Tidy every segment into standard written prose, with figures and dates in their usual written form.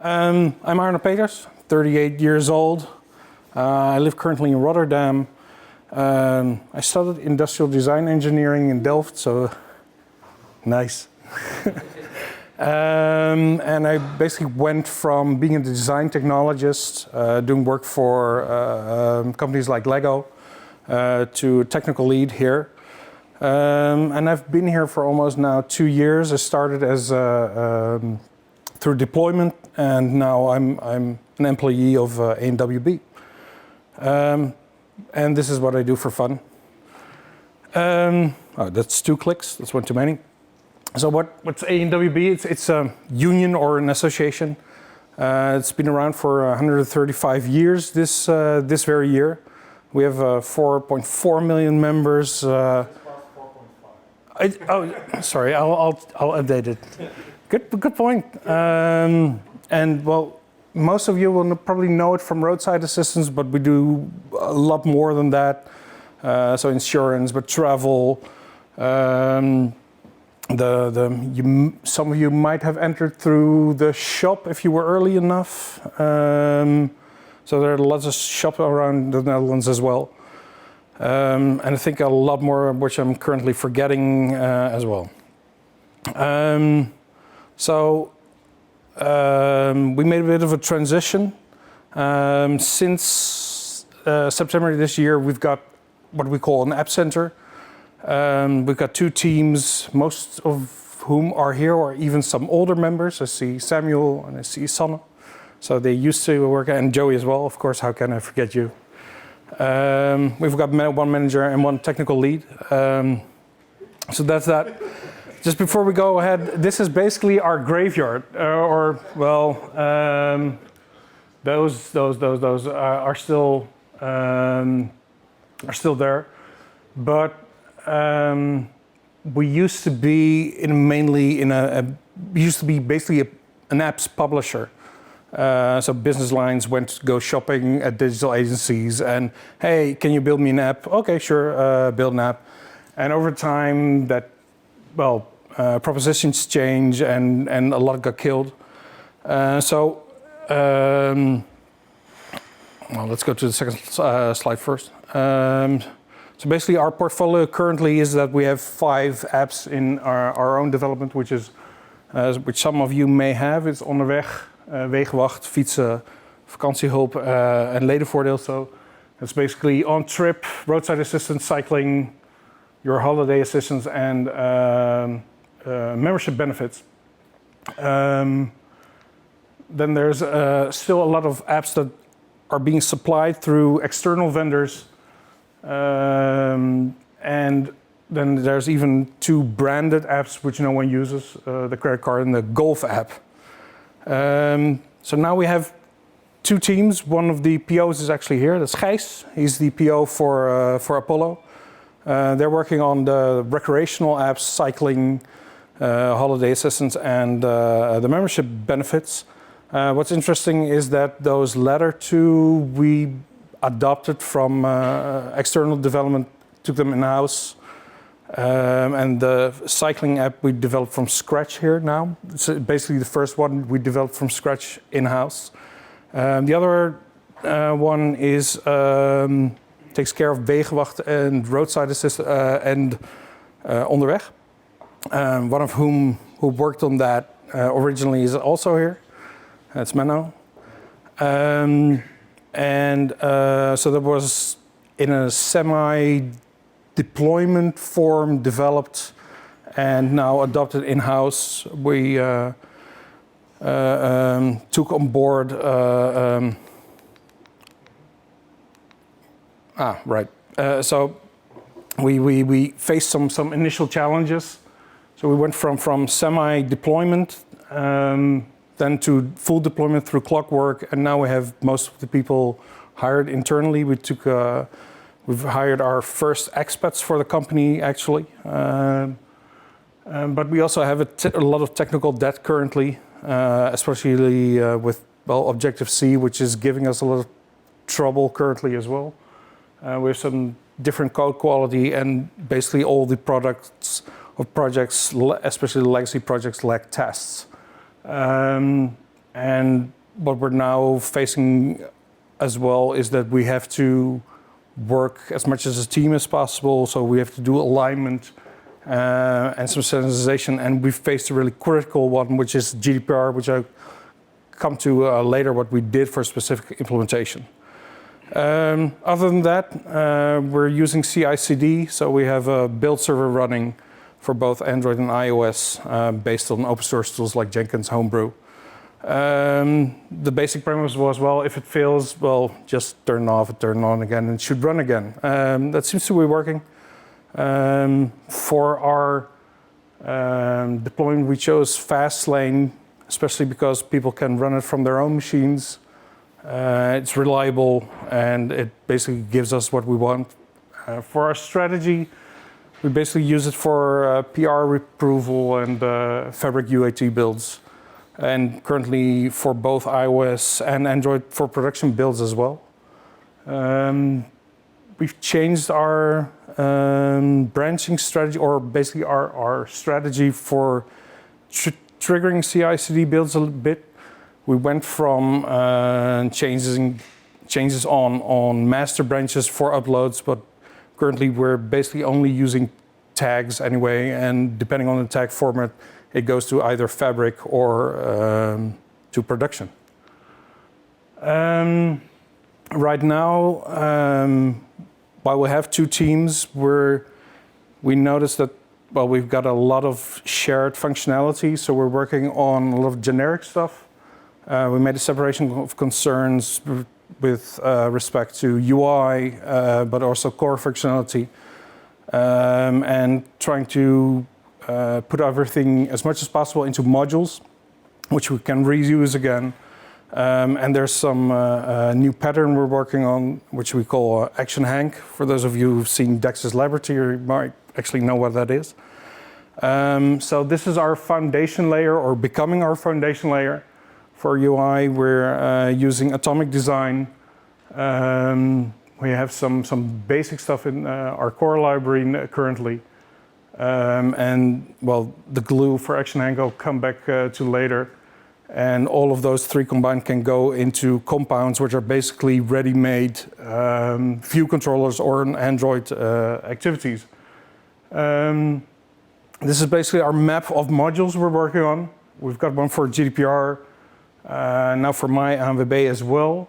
I'm Aernout Peeters, 38 years old. I live currently in Rotterdam. I studied industrial design engineering in Delft, so nice. And I basically went from being a design technologist, doing work for companies like Lego, to a technical lead here. And I've been here for almost now 2 years. I started as through deployment, and now I'm an employee of ANWB. And this is what I do for fun. Oh, that's 2 clicks. That's one too many. So what's ANWB? It's a union or an association. It's been around for 135 years this very year. We have 4.4 million members. Oh, sorry, I'll update it. Good point. And well, most of you will probably know it from roadside assistance, but we do a lot more than that. So insurance, but travel. Some of you might have entered through the shop if you were early enough. So there are lots of shops around the Netherlands as well. And I think a lot more which I'm currently forgetting as well. We made a bit of a transition. Since September this year, we've got what we call an app center. We've got 2 teams, most of whom are here, or even some older members. I see Samuel and I see Sanne. So they used to work, and Joey as well, of course. How can I forget you? We've got 1 manager and 1 technical lead. So that's that. Just before we go ahead, this is basically our graveyard, those are still there, but we used to be basically an apps publisher. So business lines went to go shopping at digital agencies and, hey, can you build me an app? Okay, sure, build an app. And over time propositions change and a lot got killed. Let's go to the second slide first. So basically our portfolio currently is that we have 5 apps in our own development, which which some of you may have. It's Onderweg, Wegenwacht, Fietsen, Vakantiehulp, and Ledenvoordeel. So it's basically on trip, roadside assistance, cycling, your holiday assistance, and membership benefits. Then there's still a lot of apps that are being supplied through external vendors. And then there's even 2 branded apps which no one uses, the credit card and the golf app. So now we have 2 teams. One of the POs is actually here, that's Gijs. He's the PO for Apollo. They're working on the recreational apps, cycling, holiday assistance, and the membership benefits. What's interesting is that those latter 2 we adopted from external development, took them in-house. And the cycling app we developed from scratch here now. It's basically the first one we developed from scratch in-house. The other one is takes care of Wegenwacht and roadside assist and Onderweg. One of who worked on that originally is also here. That's Menno. So that was in a semi-deployment form developed and now adopted in-house. We took on board so we faced some initial challenges. So we went from semi-deployment then to full deployment through Clockwork, and now we have most of the people hired internally. We've hired our first expats for the company actually, but we also have a lot of technical debt currently, especially with Objective-C, which is giving us a lot of trouble currently as well. We have some different code quality, and basically all the projects, especially the legacy projects, lack tests. And what we're now facing as well is that we have to work as much as a team as possible. So we have to do alignment and some standardization. And we faced a really critical one, which is GDPR, which I'll come to later, what we did for specific implementation. Other than that, we're using CI/CD. So we have a build server running for both Android and iOS based on open source tools like Jenkins, Homebrew. The basic premise was, well, if it fails, well, just turn it off and turn it on again, and it should run again. That seems to be working. For our deployment, we chose Fastlane, especially because people can run it from their own machines. It's reliable, and it basically gives us what we want. For our strategy, we basically use it for PR approval and Fabric UAT builds. And currently for both iOS and Android for production builds as well. We've changed our branching strategy, or basically our strategy for triggering CI/CD builds a bit. We went from changes on master branches for uploads, but currently we're basically only using tags anyway, and depending on the tag format, it goes to either Fabric or to production. Right now, while we have two teams, we noticed that, well, we've got a lot of shared functionality, so we're working on a lot of generic stuff. We made a separation of concerns with respect to UI, but also core functionality, and trying to put everything as much as possible into modules, which we can reuse again. And there's some new pattern we're working on, which we call Action Hank. For those of you who've seen Dex's Laboratory, you might actually know what that is. So this is our foundation layer, or becoming our foundation layer. For UI, we're using atomic design. We have some basic stuff in our core library currently. And, well, the glue for Action Hank I'll come back to later. And all of those three combined can go into compounds, which are basically ready-made view controllers or Android activities. This is basically our map of modules we're working on. We've got one for GDPR, now for my ANWB as well.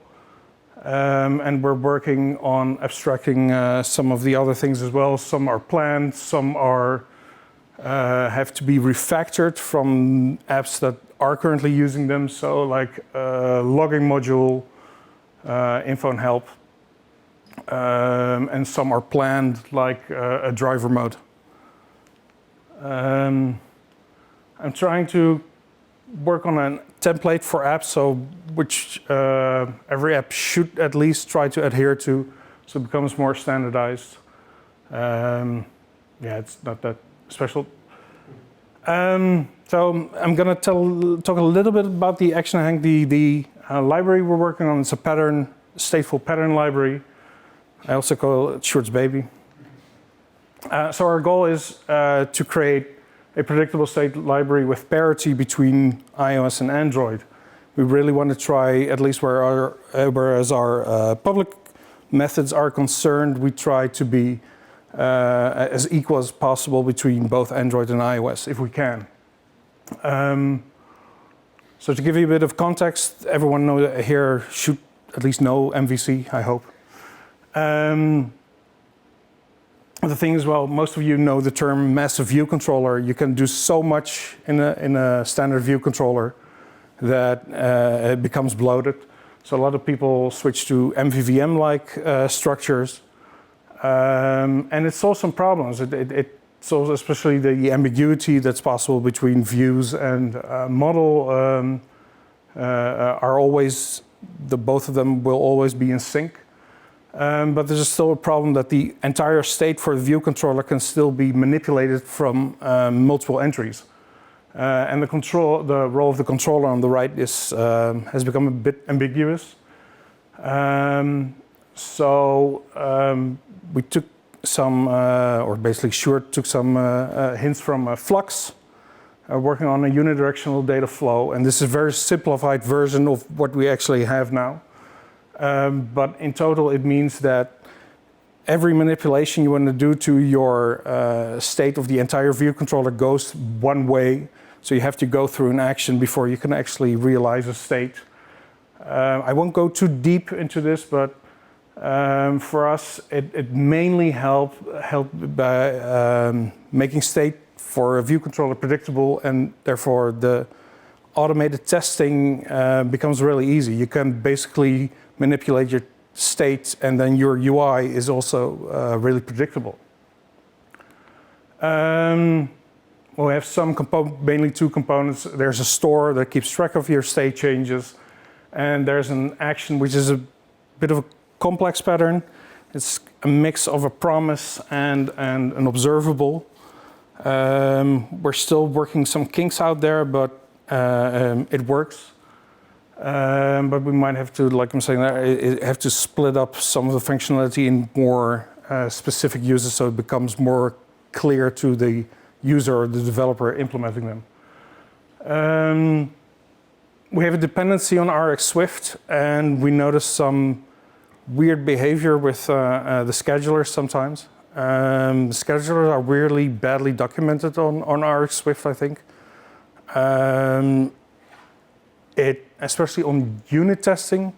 And we're working on abstracting some of the other things as well. Some are planned, some are have to be refactored from apps that are currently using them. So like logging module, info and help. And some are planned, like a driver mode. I'm trying to work on a template for apps, so which every app should at least try to adhere to, so it becomes more standardized. Yeah, it's not that special. So I'm going to talk a little bit about the Action Hank, the library we're working on. It's a pattern, stateful pattern library. I also call it Short's baby. So our goal is to create a predictable state library with parity between iOS and Android. We really want to try, at least whereas our public methods are concerned, we try to be as equal as possible between both Android and iOS, if we can. So to give you a bit of context, everyone here should at least know MVC, I hope. The thing is, well, most of you know the term massive view controller. You can do so much in a standard view controller that it becomes bloated. So a lot of people switch to MVVM-like structures. And it solves some problems. It solves especially the ambiguity that's possible between views and model are always, both of them will always be in sync. But there's still a problem that the entire state for the view controller can still be manipulated from multiple entries. And the role of the controller on the right has become a bit ambiguous. So we took some, or basically Sjoerd took some hints from Flux. working on a unidirectional data flow, and this is a very simplified version of what we actually have now. But in total, it means that every manipulation you want to do to your state of the entire view controller goes one way. So you have to go through an action before you can actually realize a state. I won't go too deep into this, but for us, it mainly helped by making state for a view controller predictable, and therefore the automated testing becomes really easy. You can basically manipulate your state, and then your UI is also really predictable. We have mainly two components. There's a store that keeps track of your state changes, and there's an action which is a bit of a complex pattern. It's a mix of a promise and an observable. We're still working some kinks out there, but it works. But we might have to, like I'm saying, have to split up some of the functionality in more specific uses, so it becomes more clear to the user or the developer implementing them. We have a dependency on RX Swift, and we notice some weird behavior with the schedulers sometimes. Schedulers are weirdly badly documented on RX Swift, I think. Especially on unit testing,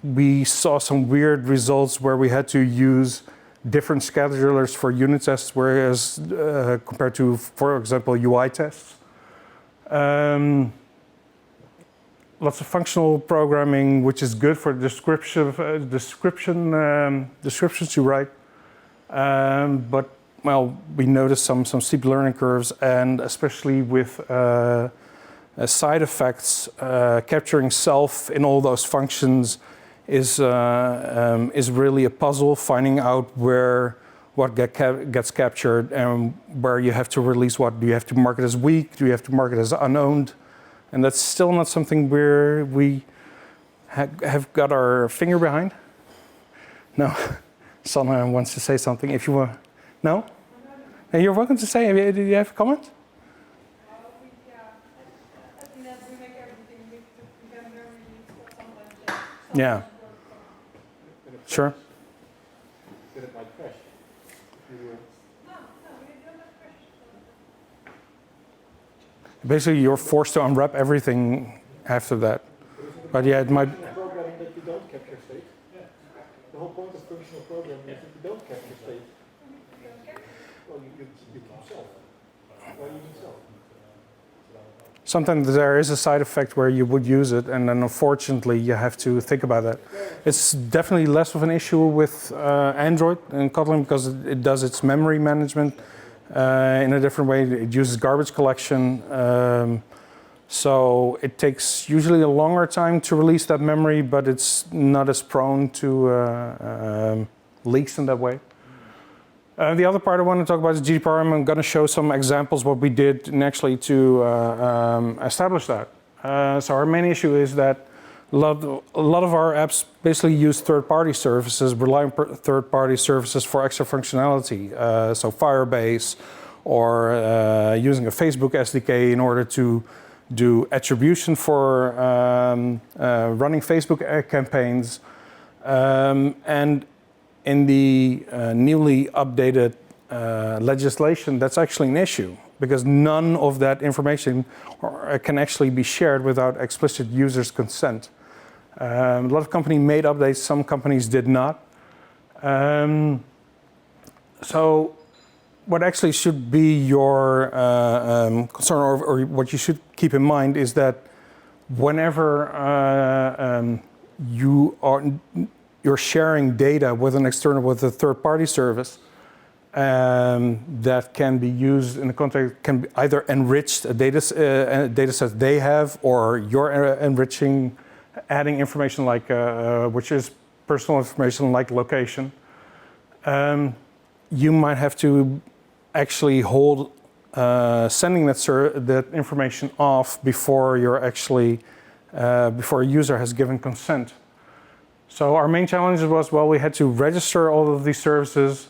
we saw some weird results where we had to use different schedulers for unit tests, whereas compared to, for example, UI tests. Lots of functional programming, which is good for descriptions you write. But well, we noticed some steep learning curves, and especially with side effects, capturing self in all those functions is really a puzzle. Finding out what gets captured and where you have to release what. Do you have to mark it as weak? Do you have to mark it as unowned? And that's still not something we have got our finger behind. No, Sanna wants to say something. If you want, no? No, you're welcome to say. Do you have a comment? Yeah. Sure. Basically, you're forced to unwrap everything after that. But yeah, it might. Programming that you don't capture state. The whole point of functional programming is that you don't capture state. Well, you keep self. Why do you need self? Sometimes there is a side effect where you would use it, and then unfortunately you have to think about that. It's definitely less of an issue with Android and Kotlin because it does its memory management in a different way. It uses garbage collection, so it takes usually a longer time to release that memory, but it's not as prone to leaks in that way. The other part I want to talk about is GDPR. I'm going to show some examples what we did actually to establish that. So our main issue is that a lot of our apps basically use third-party services, rely on third-party services for extra functionality. So Firebase or using a Facebook SDK in order to do attribution for running Facebook campaigns. And in the newly updated legislation, that's actually an issue because none of that information can actually be shared without explicit users' consent. A lot of companies made updates, some companies did not. So what actually should be your concern or what you should keep in mind is that whenever you're sharing data with a third-party service that can be used in the context, can be either enriched a data set they have, or you're enriching, adding information like, which is personal information like location. You might have to actually hold sending that information off before you're actually, before a user has given consent. So our main challenge was, well, we had to register all of these services,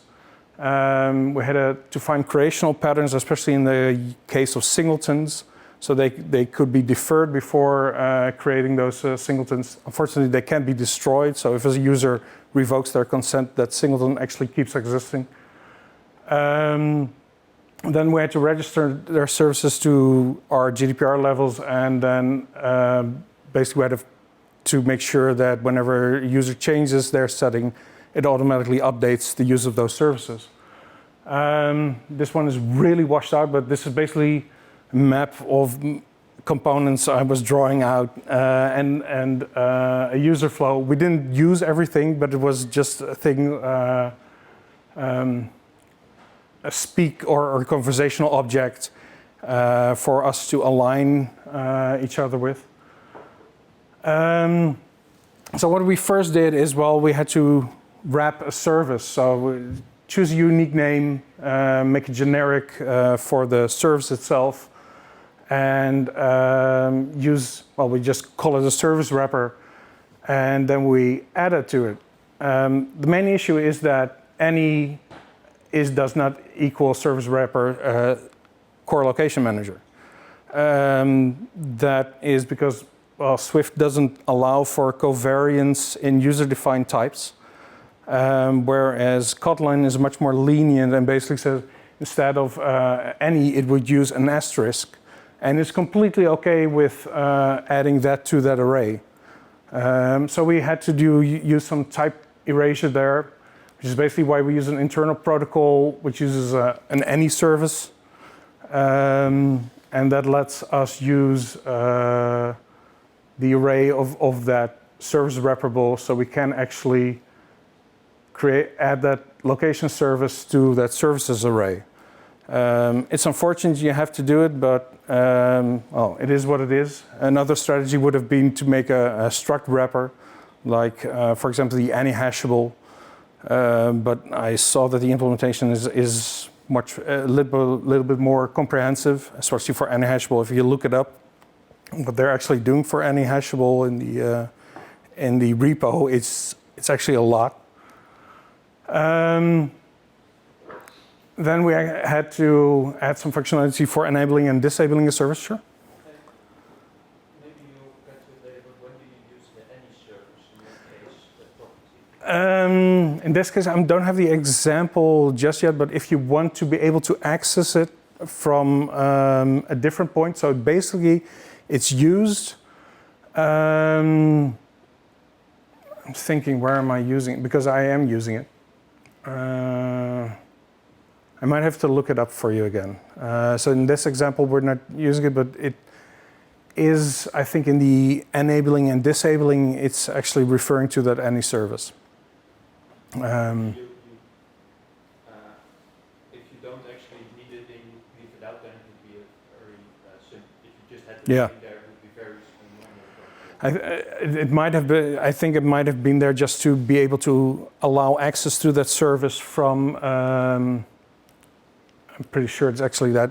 We had to find creational patterns, especially in the case of singletons. So they could be deferred before creating those singletons. Unfortunately, they can't be destroyed. So if a user revokes their consent, that singleton actually keeps existing. Then we had to register their services to our GDPR levels, and then basically we had to make sure that whenever a user changes their setting, it automatically updates the use of those services. This one is really washed out, but this is basically a map of components I was drawing out and a user flow. We didn't use everything, but it was just a thing, a speak or conversational object for us to align each other with. So what we first did is, well, we had to wrap a service. So choose a unique name, make it generic for the service itself, and we just call it a service wrapper, and then we add it to it. The main issue is that any does not equal service wrapper core location manager. That is because Swift doesn't allow for covariance in user-defined types, whereas Kotlin is much more lenient and basically says instead of any, it would use an asterisk, and it's completely okay with adding that to that array. So we had to use some type erasure there, which is basically why we use an internal protocol which uses an any service, and that lets us use the array of that service wrappable, so we can actually add that location service to that services array. It's unfortunate you have to do it, but it is what it is. Another strategy would have been to make a struct wrapper, like for example the any hashable. But I saw that the implementation is a little bit more comprehensive, especially for any hashable. If you look it up, what they're actually doing for any hashable in the repo, it's actually a lot. Then we had to add some functionality for enabling and disabling a service. Sure. Maybe you'll get to it later, but when do you use the any service in your case, that property? In this case, I don't have the example just yet, but if you want to be able to access it from a different point, so basically it's used. I'm thinking, where am I using it? Because I am using it. I might have to look it up for you again. So in this example, we're not using it, but it is, I think, in the enabling and disabling, it's actually referring to that any service. If you don't actually need it, then you leave it out, then it would be a very simple. If you just had it in there, it would be very normal. It might have been. I think it might have been there just to be able to allow access to that service from. I'm pretty sure it's actually that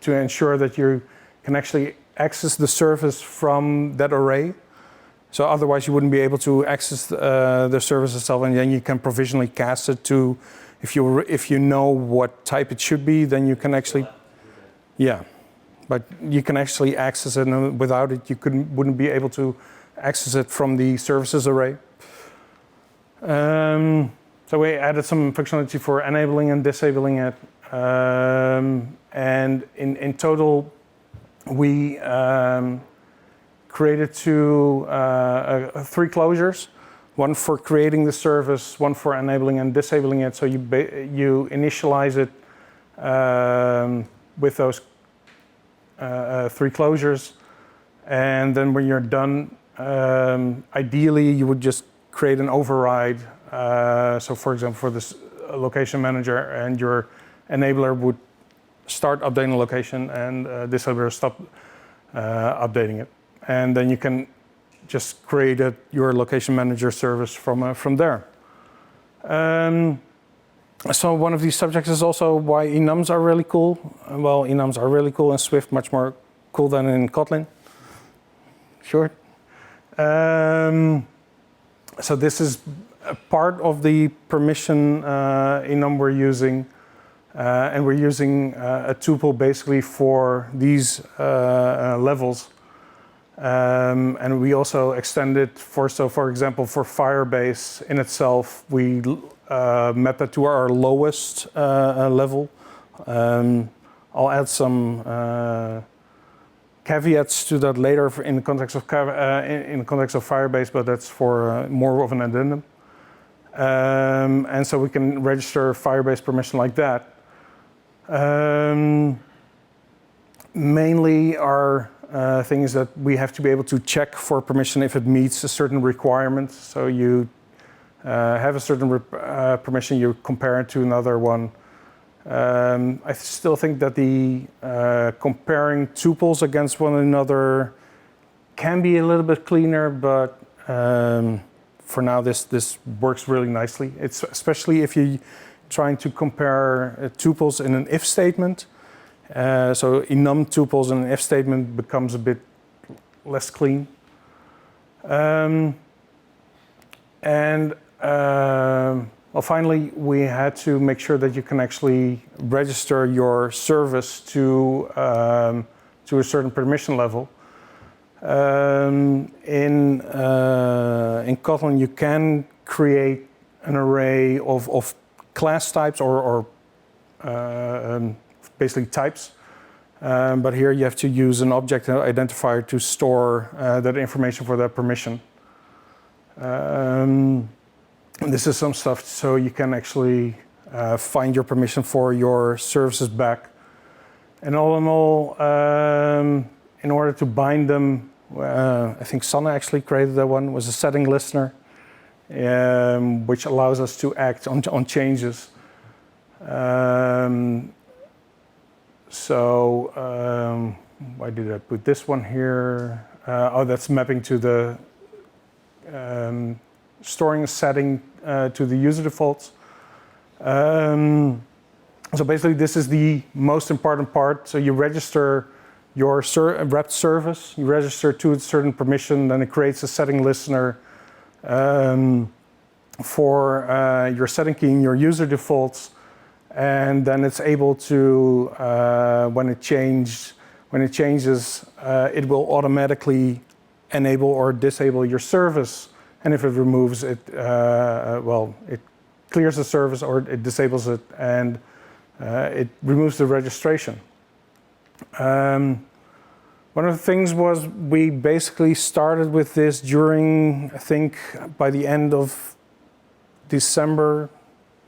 to ensure that you can actually access the service from that array. So otherwise, you wouldn't be able to access the service itself, and then you can provisionally cast it to. If you know what type it should be, then you can actually. Yeah. But you can actually access it, and without it, you wouldn't be able to access it from the services array. So we added some functionality for enabling and disabling it. And in total, we created three closures. One for creating the service, one for enabling and disabling it. So you initialize it with those three closures, and then when you're done, ideally you would just create an override. So for example, for this location manager, and your enabler would start updating the location, and disabler stop updating it, and then you can just create your location manager service from there. So one of these subjects is also why enums are really cool. Well, enums are really cool in Swift, much more cool than in Kotlin. Sure. So this is a part of the permission enum we're using. And we're using a tuple basically for these levels. And we also extend it for example, for Firebase in itself, we map that to our lowest level. I'll add some caveats to that later in the context of Firebase, but that's for more of an addendum. And so we can register Firebase permission like that. Mainly our thing is that we have to be able to check for permission if it meets a certain requirement. So you have a certain permission, you compare it to another one. I still think that the comparing tuples against one another can be a little bit cleaner, but for now this works really nicely. It's especially if you're trying to compare tuples in an if statement. So enum tuples in an if statement becomes a bit less clean. Well, finally, we had to make sure that you can actually register your service to a certain permission level. In Kotlin, you can create an array of class types or basically types. But here you have to use an object identifier to store that information for that permission. And this is some stuff so you can actually find your permission for your services back. And all in all, in order to bind them, I think Sanne actually created that one, was a setting listener, which allows us to act on changes. Why did I put this one here? Oh, that's mapping to the storing a setting to the user defaults. So basically this is the most important part. So you register your wrapped service, you register to a certain permission, then it creates a setting listener for your setting key and your user defaults. And then it's able to, when it changes, it will automatically enable or disable your service. And if it removes it, well, it clears the service or it disables it, and it removes the registration. One of the things was we basically started with this during, I think, by the end of December,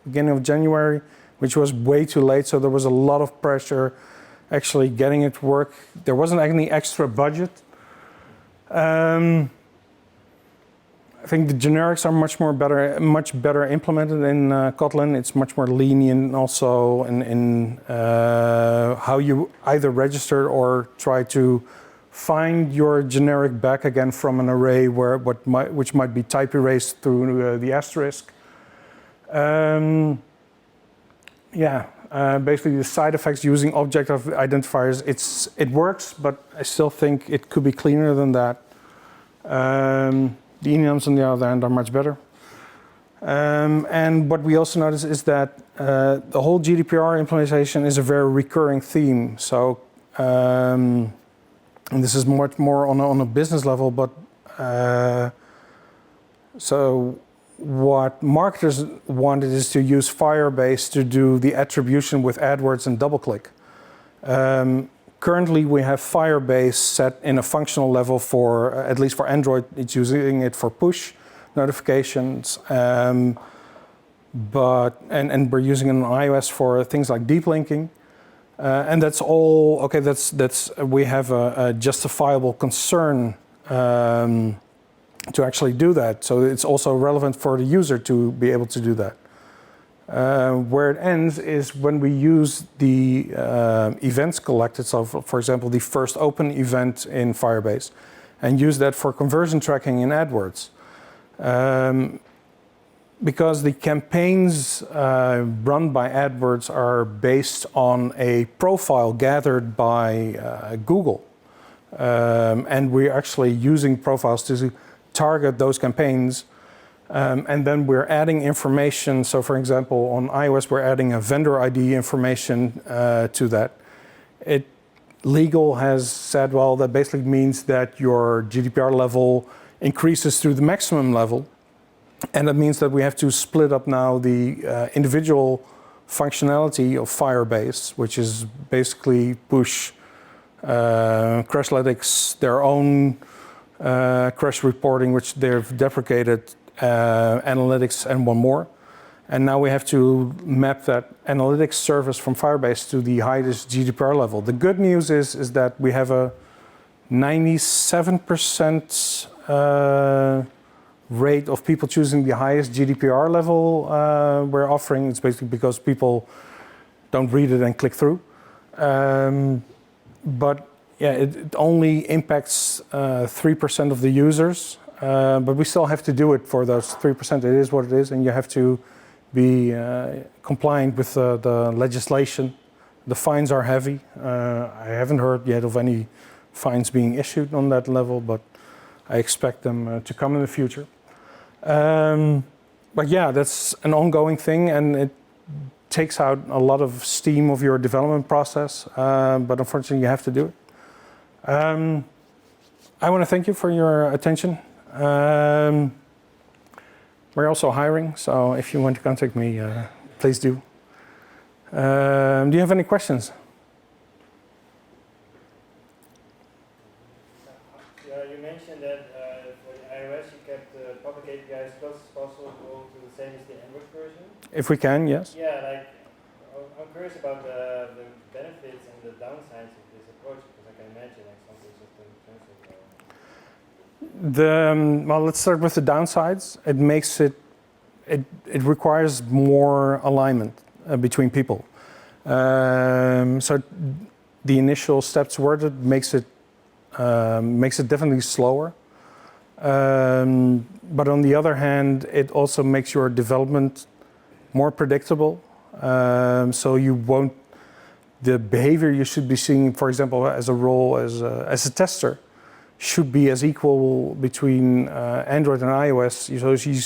beginning of January, which was way too late. So there was a lot of pressure actually getting it to work. There wasn't any extra budget. I think the generics are much better implemented in Kotlin. It's much more lenient also in how you either register or try to find your generic back again from an array which might be type erased through the asterisk. Basically the side effects using object identifiers, it works, but I still think it could be cleaner than that. The enums on the other hand are much better. And what we also notice is that the whole GDPR implementation is a very recurring theme. So, and this is much more on a business level, but so what marketers wanted is to use Firebase to do the attribution with AdWords and DoubleClick. Currently, we have Firebase set in a functional level for, at least for Android, it's using it for push notifications. And we're using it on iOS for things like deep linking. And that's all, okay, we have a justifiable concern to actually do that. So it's also relevant for the user to be able to do that. Where it ends is when we use the events collected, so for example, the first open event in Firebase, and use that for conversion tracking in AdWords. Because the campaigns run by AdWords are based on a profile gathered by Google. And we're actually using profiles to target those campaigns. And then we're adding information. So for example, on iOS, we're adding a vendor ID information to that. Legal has said, well, that basically means that your GDPR level increases to the maximum level. And that means that we have to split up now the individual functionality of Firebase, which is basically push Crashlytics, their own crash reporting, which they've deprecated, analytics, and one more. And now we have to map that analytics service from Firebase to the highest GDPR level. The good news is that we have a 97% rate of people choosing the highest GDPR level we're offering. It's basically because people don't read it and click through. But yeah, it only impacts 3% of the users. But we still have to do it for those 3%. It is what it is, and you have to be compliant with the legislation. The fines are heavy. I haven't heard yet of any fines being issued on that level, but I expect them to come in the future. But yeah, that's an ongoing thing, and it takes out a lot of steam of your development process, but unfortunately you have to do it. I want to thank you for your attention. We're also hiring, so if you want to contact me, please do. Do you have any questions? Yeah, you mentioned that for the iOS you kept the public API as close as possible to the same as the Android version. If we can, yes. Yeah, like I'm curious about the benefits and the downsides of this approach, because I can imagine like some things just don't translate well. Well, let's start with the downsides. It makes it requires more alignment between people. So the initial steps toward it makes it definitely slower. But on the other hand, it also makes your development more predictable. So you won't, the behavior you should be seeing, for example, as a role as a tester, should be as equal between Android and iOS. So you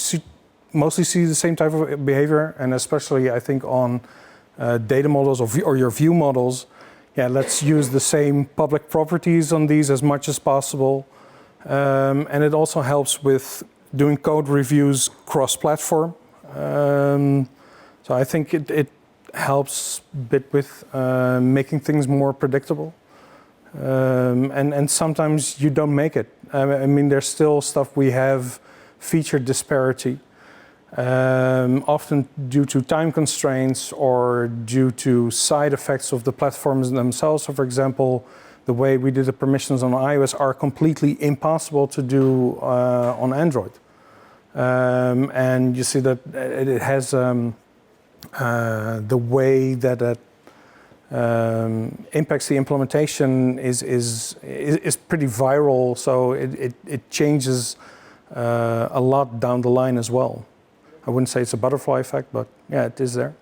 mostly see the same type of behavior, and especially I think on data models or your view models. Yeah, let's use the same public properties on these as much as possible. And it also helps with doing code reviews cross-platform. So I think it helps a bit with making things more predictable. And sometimes you don't make it. I mean, there's still stuff we have feature disparity, often due to time constraints or due to side effects of the platforms themselves. So for example, the way we did the permissions on iOS are completely impossible to do on Android. And you see that it has the way that impacts the implementation is pretty viral, so it changes a lot down the line as well. I wouldn't say it's a butterfly effect, but yeah, it is there.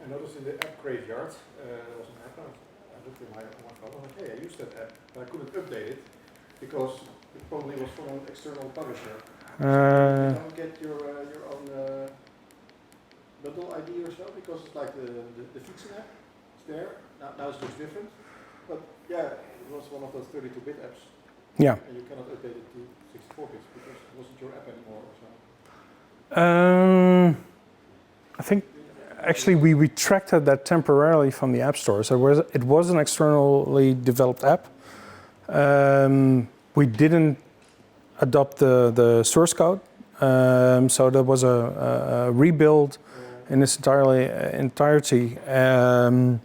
I noticed in the app graveyard, there was an app, I looked at my phone, I was like, hey, I used that app, but I couldn't update it because it probably was from an external publisher. So you don't get your own bundle ID or so, because it's like the Fietsen app, it's there, now it looks different, but yeah, it was one of those 32-bit apps. Yeah. And you cannot update it to 64 bits because it wasn't your app anymore or so. I think actually we retracted that temporarily from the App Store. So it was an externally developed app. We didn't adopt the source code. So there was a rebuild in its entirety. And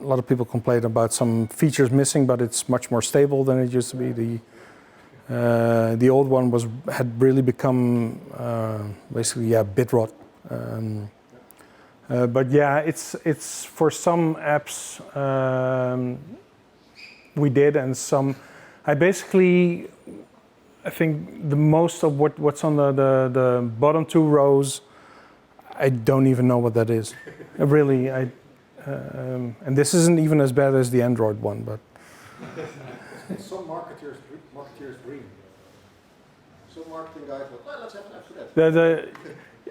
a lot of people complained about some features missing, but it's much more stable than it used to be. The old one had really become basically bit rot. But yeah, it's for some apps we did, and some. I think the most of what's on the bottom two rows, I don't even know what that is. Really, and this isn't even as bad as the Android one, but Some marketeers dream. some marketing guy thought, well, let's have an app for that.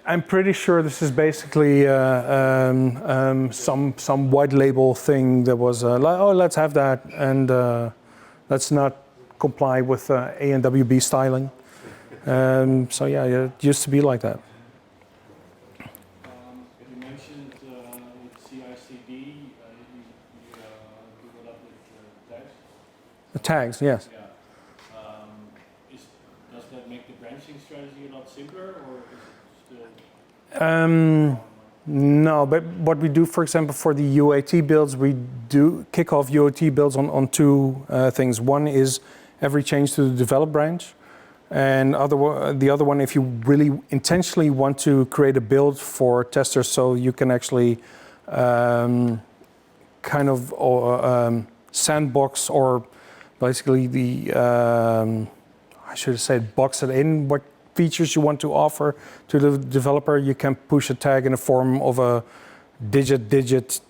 I'm pretty sure this is basically some white label thing that was like, oh, let's have that, and let's not comply with ANWB styling. So yeah, it used to be like that. You mentioned with CI/CD, you do it up with tags. The tags, yes. Yeah. Does that make the branching strategy a lot simpler, or is it still? No, but what we do, for example, for the UAT builds, we do kick off UAT builds on two things. One is every change to the develop branch, and the other one, if you really intentionally want to create a build for testers, so you can actually kind of sandbox, or basically I should have said box it in what features you want to offer to the developer. You can push a tag in the form of a digit dash,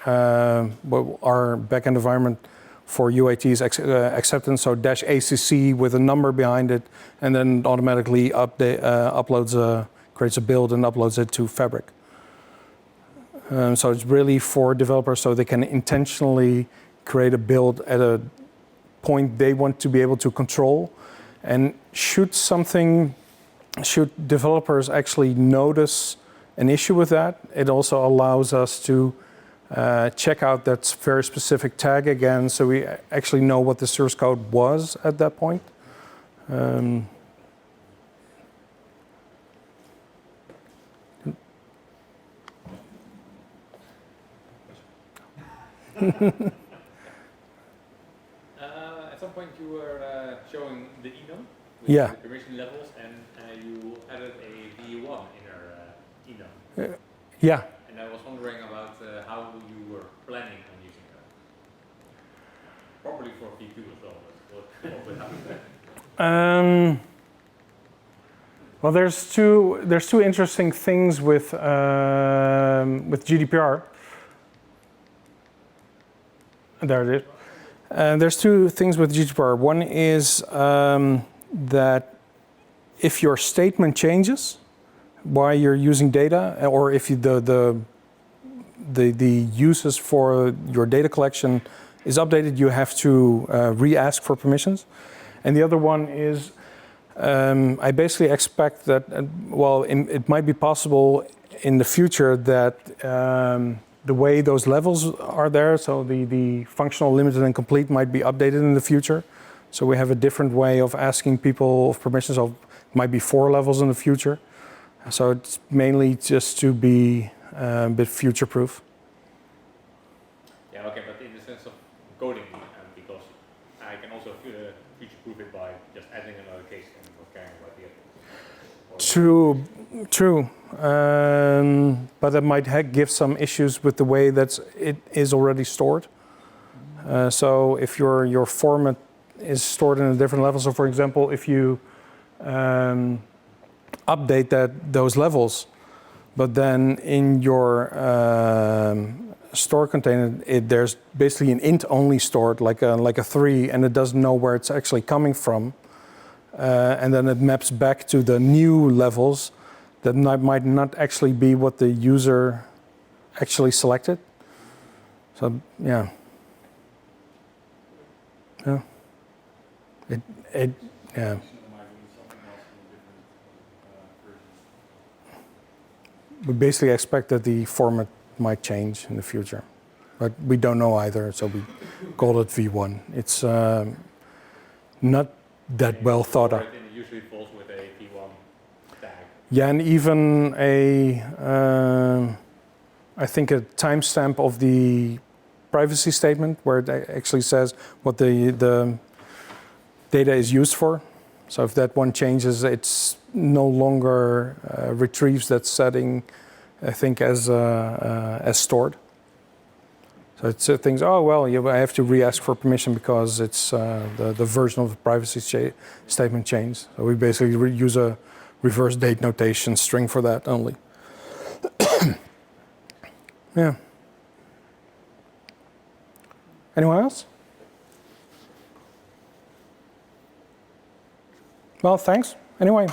our backend environment for UAT is acceptance, so dash ACC with a number behind it, and then automatically creates a build and uploads it to Fabric. So it's really for developers, so they can intentionally create a build at a point they want to be able to control. And should developers actually notice an issue with that, it also allows us to check out that very specific tag again, so we actually know what the source code was at that point. At some point you were showing the enum with Yeah. the permission levels, and you added a V1 inner enum. Yeah. And I was wondering about how you were planning on using that. Probably for V2 as well, but what would happen there? Well, there's two interesting things with GDPR. There it is. There's two things with GDPR. One is that if your statement changes while you're using data, or if the uses for your data collection is updated, you have to re-ask for permissions. And the other one is, I basically expect that, it might be possible in the future that the way those levels are there, so the functional, limited, and complete might be updated in the future. So we have a different way of asking people of permissions. Of it might be 4 levels in the future. So it's mainly just to be a bit future-proof. Yeah, okay, but in the sense of coding, because I can also future-proof it by just adding another case and not caring about the other. True. But that might give some issues with the way that it is already stored. So if your format is stored in a different level, so for example, if you update those levels, but then in your store container, there's basically an int only stored, like a 3, and it doesn't know where it's actually coming from, and then it maps back to the new levels. That might not actually be what the user actually selected. So yeah. Yeah. We basically expect that the format might change in the future, but we don't know either, so we call it V1. It's not that well thought out. It usually falls with a V1 tag. Yeah, and even I think a timestamp of the privacy statement where it actually says what the data is used for. So if that one changes, it's no longer retrieves that setting, I think, as stored. So it thinks, oh well, I have to re-ask for permission because it's the version of the privacy statement changed. So we basically use a reverse date notation string for that only. Yeah. Anyone else? Well, thanks. Anyway.